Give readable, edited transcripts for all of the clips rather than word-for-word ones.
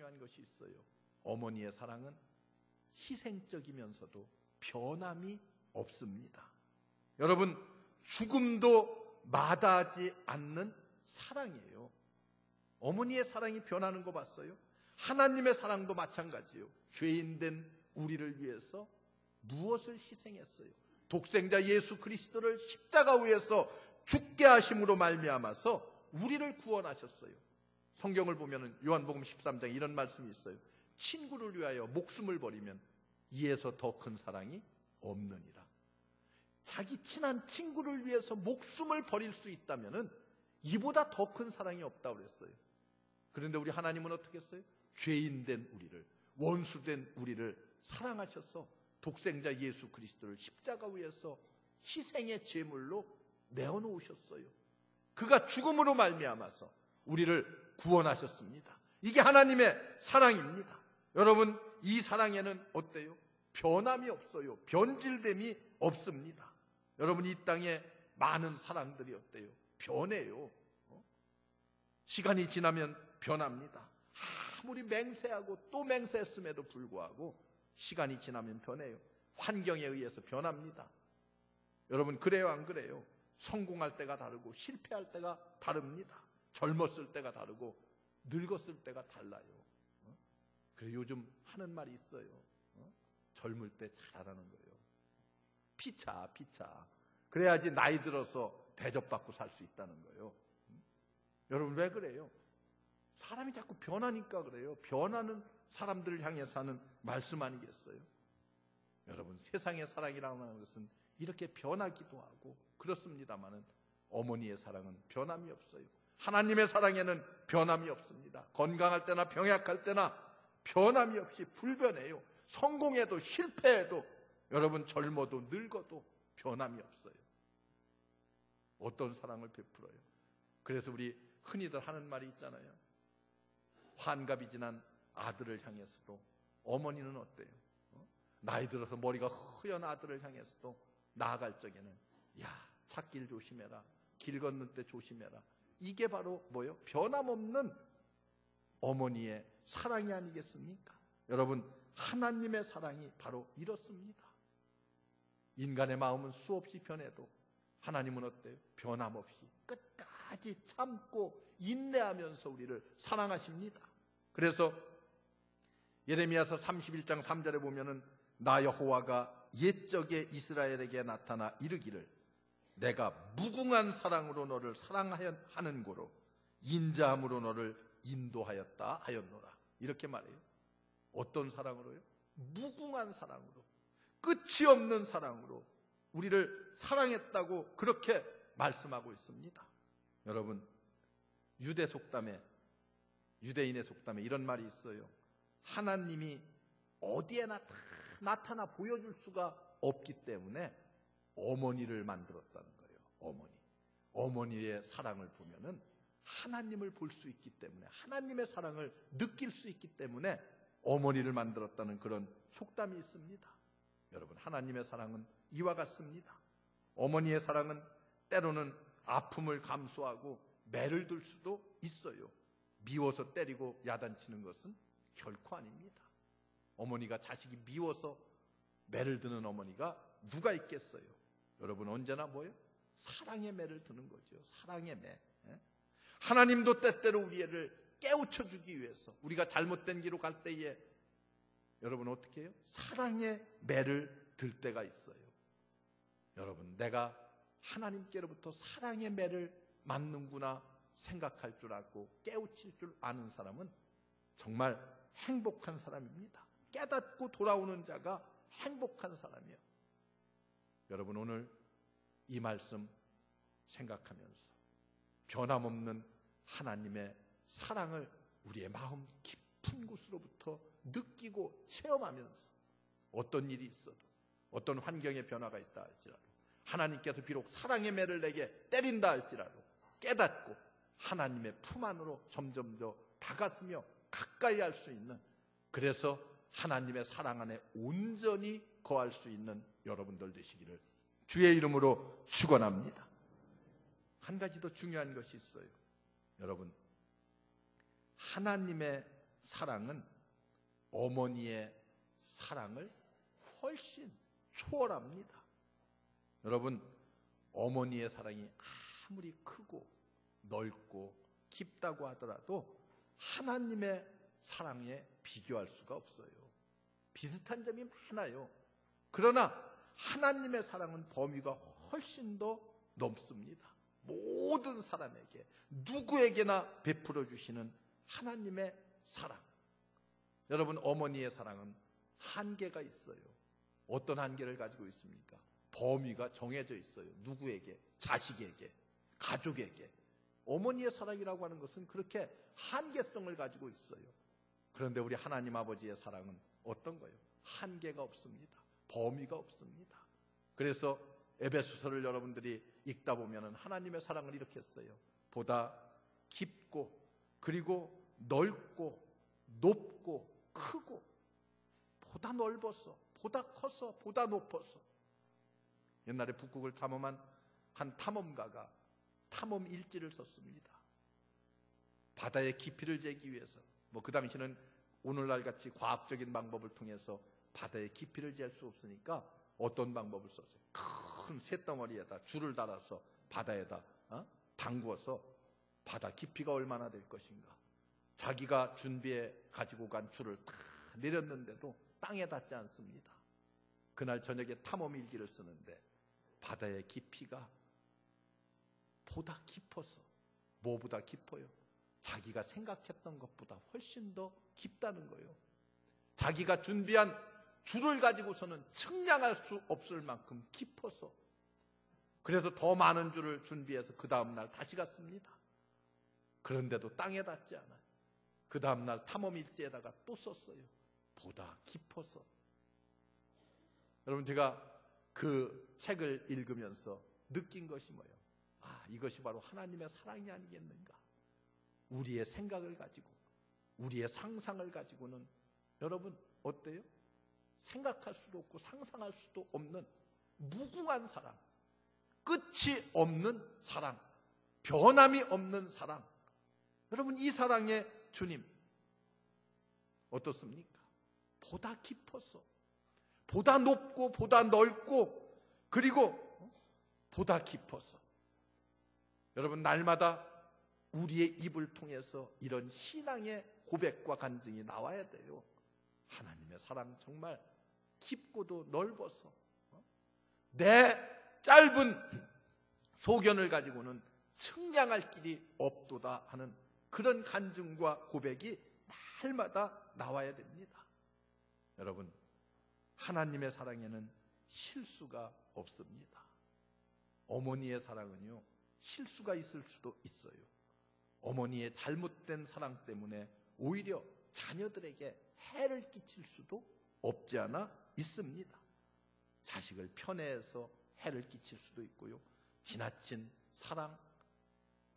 중요한 것이 있어요. 어머니의 사랑은 희생적이면서도 변함이 없습니다. 여러분, 죽음도 마다하지 않는 사랑이에요. 어머니의 사랑이 변하는 거 봤어요? 하나님의 사랑도 마찬가지예요. 죄인된 우리를 위해서 무엇을 희생했어요? 독생자 예수 그리스도를 십자가 위에서 죽게 하심으로 말미암아서 우리를 구원하셨어요. 성경을 보면 요한복음 13장에 이런 말씀이 있어요. 친구를 위하여 목숨을 버리면 이에서 더 큰 사랑이 없느니라. 자기 친한 친구를 위해서 목숨을 버릴 수 있다면 이보다 더 큰 사랑이 없다고 그랬어요. 그런데 우리 하나님은 어떻게 했어요? 죄인된 우리를, 원수된 우리를 사랑하셔서 독생자 예수 그리스도를 십자가 위에서 희생의 제물로 내어놓으셨어요. 그가 죽음으로 말미암아서 우리를 구원하셨습니다. 이게 하나님의 사랑입니다. 여러분, 이 사랑에는 어때요? 변함이 없어요. 변질됨이 없습니다. 여러분, 이 땅에 많은 사랑들이 어때요? 변해요. 시간이 지나면 변합니다. 아무리 맹세하고 또 맹세했음에도 불구하고 시간이 지나면 변해요. 환경에 의해서 변합니다. 여러분, 그래요 안 그래요? 성공할 때가 다르고 실패할 때가 다릅니다. 젊었을 때가 다르고 늙었을 때가 달라요. 그래서 요즘 하는 말이 있어요. 젊을 때 잘하는 거예요. 피차. 그래야지 나이 들어서 대접받고 살 수 있다는 거예요. 여러분, 왜 그래요? 사람이 자꾸 변하니까 그래요. 변하는 사람들을 향해서 하는 말씀 아니겠어요? 여러분, 세상의 사랑이라고 하는 것은 이렇게 변하기도 하고 그렇습니다만은 어머니의 사랑은 변함이 없어요. 하나님의 사랑에는 변함이 없습니다. 건강할 때나 병약할 때나 변함이 없이 불변해요. 성공해도 실패해도, 여러분, 젊어도 늙어도 변함이 없어요. 어떤 사랑을 베풀어요? 그래서 우리 흔히들 하는 말이 있잖아요. 환갑이 지난 아들을 향해서도 어머니는 어때요? 나이 들어서 머리가 허연 아들을 향해서도 나아갈 적에는 찻길 조심해라, 길 걷는 때 조심해라. 이게 바로 뭐예요? 변함없는 어머니의 사랑이 아니겠습니까? 여러분, 하나님의 사랑이 바로 이렇습니다. 인간의 마음은 수없이 변해도 하나님은 어때요? 변함없이 끝까지 참고 인내하면서 우리를 사랑하십니다. 그래서 예레미야서 31장 3절에 보면은 나 여호와가 옛적에 이스라엘에게 나타나 이르기를 내가 무궁한 사랑으로 너를 사랑하는 고로 인자함으로 너를 인도하였다 하였노라. 이렇게 말해요. 어떤 사랑으로요? 무궁한 사랑으로, 끝이 없는 사랑으로 우리를 사랑했다고 그렇게 말씀하고 있습니다. 여러분, 유대인의 속담에 이런 말이 있어요. 하나님이 어디에나 다 나타나 보여줄 수가 없기 때문에 어머니를 만들었다는 거예요. 어머니의 사랑을 보면은 하나님을 볼 수 있기 때문에, 하나님의 사랑을 느낄 수 있기 때문에 어머니를 만들었다는 그런 속담이 있습니다. 여러분, 하나님의 사랑은 이와 같습니다. 어머니의 사랑은 때로는 아픔을 감수하고 매를 들 수도 있어요. 미워서 때리고 야단치는 것은 결코 아닙니다. 어머니가 자식이 미워서 매를 드는 어머니가 누가 있겠어요? 여러분, 언제나 뭐예요? 사랑의 매를 드는 거죠. 사랑의 매. 하나님도 때때로 우리를 깨우쳐주기 위해서 우리가 잘못된 길로 갈 때에 여러분 어떻게 해요? 사랑의 매를 들 때가 있어요. 여러분, 내가 하나님께로부터 사랑의 매를 맞는구나 생각할 줄 알고 깨우칠 줄 아는 사람은 정말 행복한 사람입니다. 깨닫고 돌아오는 자가 행복한 사람이에요. 여러분, 오늘 이 말씀 생각하면서 변함없는 하나님의 사랑을 우리의 마음 깊은 곳으로부터 느끼고 체험하면서 어떤 일이 있어도, 어떤 환경의 변화가 있다 할지라도, 하나님께서 비록 사랑의 매를 내게 때린다 할지라도 깨닫고 하나님의 품 안으로 점점 더 다가서며 가까이 할 수 있는, 그래서 하나님의 사랑 안에 온전히 거할 수 있는 여러분들 되시기를 주의 이름으로 축원합니다. 한 가지 더 중요한 것이 있어요. 여러분, 하나님의 사랑은 어머니의 사랑을 훨씬 초월합니다. 여러분, 어머니의 사랑이 아무리 크고 넓고 깊다고 하더라도 하나님의 사랑에 비교할 수가 없어요. 비슷한 점이 많아요. 그러나 하나님의 사랑은 범위가 훨씬 더 넘습니다. 모든 사람에게, 누구에게나 베풀어 주시는 하나님의 사랑. 여러분, 어머니의 사랑은 한계가 있어요. 어떤 한계를 가지고 있습니까? 범위가 정해져 있어요. 누구에게? 자식에게, 가족에게. 어머니의 사랑이라고 하는 것은 그렇게 한계성을 가지고 있어요. 그런데 우리 하나님 아버지의 사랑은 어떤 거예요? 한계가 없습니다. 범위가 없습니다. 그래서 에베소서를 여러분들이 읽다 보면 하나님의 사랑을 이렇게 써요. 보다 깊고, 그리고 넓고, 높고, 크고, 보다 넓어서, 보다 커서, 보다 높아서. 옛날에 북극을 탐험한 한 탐험가가 탐험 일지를 썼습니다. 바다의 깊이를 재기 위해서, 그 당시는 오늘날 같이 과학적인 방법을 통해서 바다의 깊이를 잴 수 없으니까 어떤 방법을 썼어요? 큰 쇳덩어리에다 줄을 달아서 바다에다 담그어서 바다 깊이가 얼마나 될 것인가, 자기가 준비해 가지고 간 줄을 다 내렸는데도 땅에 닿지 않습니다. 그날 저녁에 탐험 일기를 쓰는데 바다의 깊이가 보다 깊어서, 뭐보다 깊어요? 자기가 생각했던 것보다 훨씬 더 깊다는 거예요. 자기가 준비한 줄을 가지고서는 측량할 수 없을 만큼 깊어서, 그래서 더 많은 줄을 준비해서 그 다음날 다시 갔습니다. 그런데도 땅에 닿지 않아요. 그 다음날 탐험일지에다가 또 썼어요. 보다 깊어서. 여러분, 제가 그 책을 읽으면서 느낀 것이 뭐예요? 이것이 바로 하나님의 사랑이 아니겠는가. 우리의 생각을 가지고, 우리의 상상을 가지고는 여러분 어때요? 생각할 수도 없고 상상할 수도 없는 무궁한 사랑, 끝이 없는 사랑, 변함이 없는 사랑. 여러분, 이 사랑의 주님 어떻습니까? 보다 깊어서, 보다 높고, 보다 넓고, 그리고 보다 깊어서. 여러분, 날마다 우리의 입을 통해서 이런 신앙의 고백과 간증이 나와야 돼요. 하나님의 사랑 정말 깊고도 넓어서 내 짧은 소견을 가지고는 측량할 길이 없도다 하는 그런 간증과 고백이 날마다 나와야 됩니다. 여러분, 하나님의 사랑에는 실수가 없습니다. 어머니의 사랑은요, 실수가 있을 수도 있어요. 어머니의 잘못된 사랑 때문에 오히려 자녀들에게 해를 끼칠 수도 없지 않아 있습니다. 자식을 편애해서 해를 끼칠 수도 있고요. 지나친 사랑,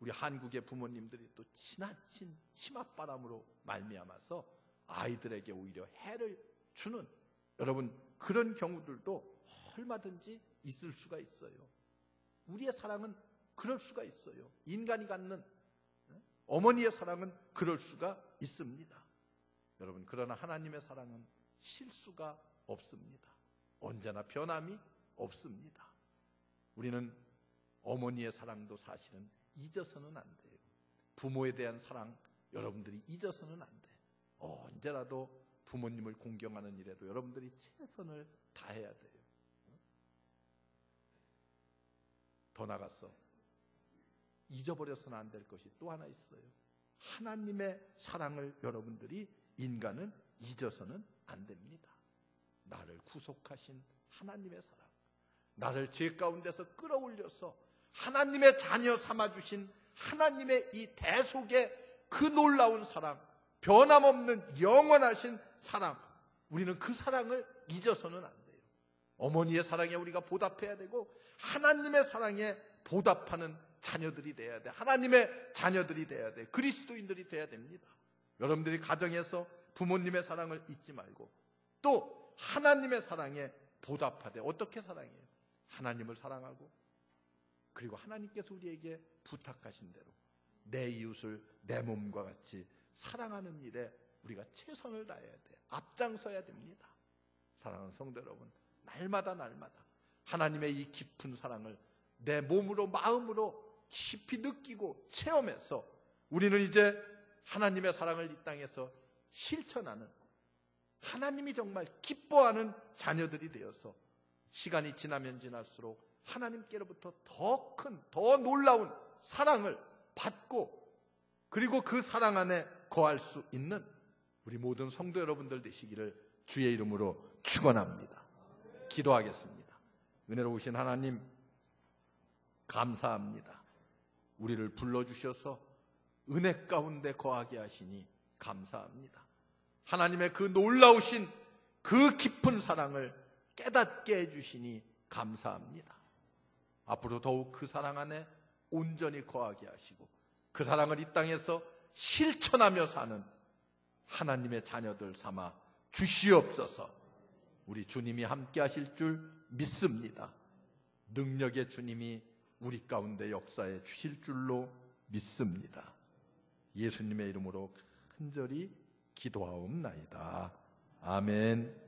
우리 한국의 부모님들이 또 지나친 치맛바람으로 말미암아서 아이들에게 오히려 해를 주는, 여러분, 그런 경우들도 얼마든지 있을 수가 있어요. 우리의 사랑은 그럴 수가 있어요. 인간이 갖는 어머니의 사랑은 그럴 수가 있습니다. 여러분, 그러나 하나님의 사랑은 실수가 없습니다. 언제나 변함이 없습니다. 우리는 어머니의 사랑도 사실은 잊어서는 안 돼요. 부모에 대한 사랑 여러분들이 잊어서는 안 돼. 언제라도 부모님을 공경하는 일에도 여러분들이 최선을 다해야 돼요. 더 나가서 잊어버려서는 안 될 것이 또 하나 있어요. 하나님의 사랑을 여러분들이, 인간은 잊어서는 안 됩니다. 나를 구속하신 하나님의 사랑, 나를 죄 가운데서 끌어올려서 하나님의 자녀 삼아주신 하나님의 이 대속의 그 놀라운 사랑, 변함없는 영원하신 사랑, 우리는 그 사랑을 잊어서는 안 돼요. 어머니의 사랑에 우리가 보답해야 되고, 하나님의 사랑에 보답하는 자녀들이 돼야 돼. 하나님의 자녀들이 돼야 돼. 그리스도인들이 돼야 됩니다. 여러분들이 가정에서 부모님의 사랑을 잊지 말고 또 하나님의 사랑에 보답하되, 어떻게 사랑해요? 하나님을 사랑하고, 그리고 하나님께서 우리에게 부탁하신 대로 내 이웃을 내 몸과 같이 사랑하는 일에 우리가 최선을 다해야 돼요. 앞장서야 됩니다. 사랑하는 성도 여러분, 날마다 하나님의 이 깊은 사랑을 내 몸으로 마음으로 깊이 느끼고 체험해서 우리는 이제 하나님의 사랑을 이 땅에서 실천하는, 하나님이 정말 기뻐하는 자녀들이 되어서 시간이 지나면 지날수록 하나님께로부터 더 큰, 더 놀라운 사랑을 받고, 그리고 그 사랑 안에 거할 수 있는 우리 모든 성도 여러분들 되시기를 주의 이름으로 축원합니다. 기도하겠습니다. 은혜로우신 하나님, 감사합니다. 우리를 불러주셔서 은혜 가운데 거하게 하시니 감사합니다. 하나님의 그 놀라우신 그 깊은 사랑을 깨닫게 해주시니 감사합니다. 앞으로 더욱 그 사랑 안에 온전히 거하게 하시고 그 사랑을 이 땅에서 실천하며 사는 하나님의 자녀들 삼아 주시옵소서. 우리 주님이 함께 하실 줄 믿습니다. 능력의 주님이 우리 가운데 역사해 주실 줄로 믿습니다. 예수님의 이름으로 간절히 기도하옵나이다. 아멘.